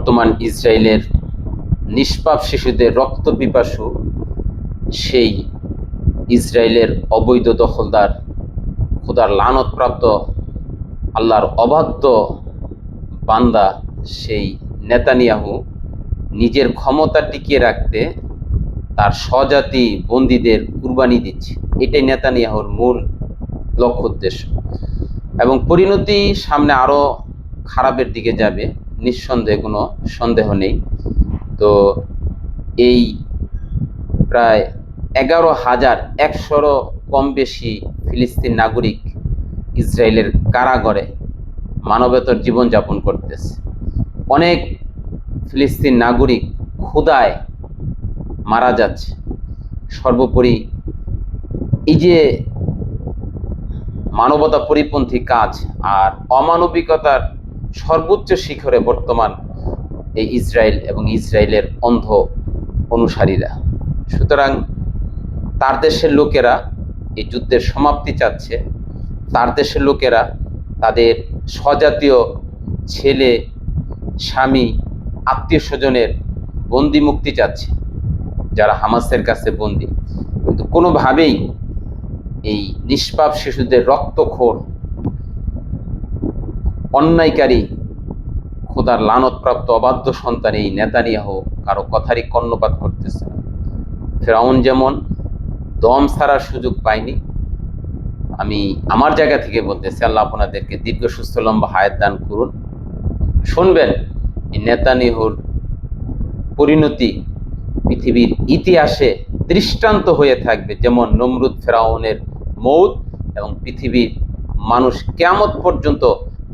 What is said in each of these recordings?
বর্তমান ইসরায়েলের নিষ্পাপ শিশুদের রক্ত পিপাসু সেই ইসরায়েলের অবৈধ দখলদার, খোদার লানতপ্রাপ্ত, আল্লাহর অবাধ্য বান্দা সেই নেতানিয়াহু নিজের ক্ষমতা টিকিয়ে রাখতে তার স্বজাতি বন্দীদের কুরবানি দিচ্ছে। এটাই নেতানিয়াহুর মূল লক্ষ্য উদ্দেশ্য, এবং পরিণতি সামনে আরও খারাপের দিকে যাবে, নিঃসন্দেহে কোনো সন্দেহ নেই। তো এই প্রায় 11,100-রও কম বেশি ফিলিস্তিন নাগরিক ইসরায়েলের কারাগারে মানবেতর জীবনযাপন করতেছে। অনেক ফিলিস্তিন নাগরিক ক্ষুধায় মারা যাচ্ছে। সর্বোপরি এই যে মানবতা পরিপন্থী কাজ আর অমানবিকতার সর্বোচ্চ শিখরে বর্তমান এই ইসরায়েল এবং ইসরায়েলের অন্ধ অনুসারীরা। সুতরাং তার দেশের লোকেরা এই যুদ্ধের সমাপ্তি চাচ্ছে। তার দেশের লোকেরা তাদের স্বজাতীয় ছেলে, স্বামী, আত্মীয় স্বজনের বন্দি মুক্তি চাচ্ছে, যারা হামাসের কাছে বন্দি। কিন্তু কোনোভাবেই এই নিষ্পাপ শিশুদের রক্তখোর, অন্যায়কারী, খোদার লানতপ্রাপ্ত অবাধ্য সন্তান এই নেতানিয়াহু কারো কথারই কর্ণপাত করতেছে না। ফেরাউন যেমন দম ছাড়ার সুযোগ পায়নি, আমি আমার জায়গা থেকে বলতেছি, আল্লাহ আপনাদেরকে দীর্ঘ সুস্থ লম্বা হায়াত দান করুন। শুনবেন এই নেতানিয়াহুর পরিণতি পৃথিবীর ইতিহাসে দৃষ্টান্ত হয়ে থাকবে, যেমন নমরুদ ফেরাউনের মৌত, এবং পৃথিবীর মানুষ কিয়ামত পর্যন্ত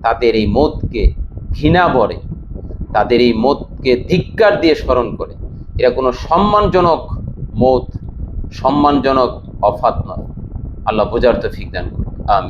তাদের এই মৌতকে ঘৃণা করে, তাদের এই মৌতকে ধিক্কার দিয়ে স্মরণ করে। এরা কোনো সম্মানজনক মৌত, সম্মানজনক অফাত নয়। আল্লাহ বোঝার তৌফিক দান করুন। আমিন।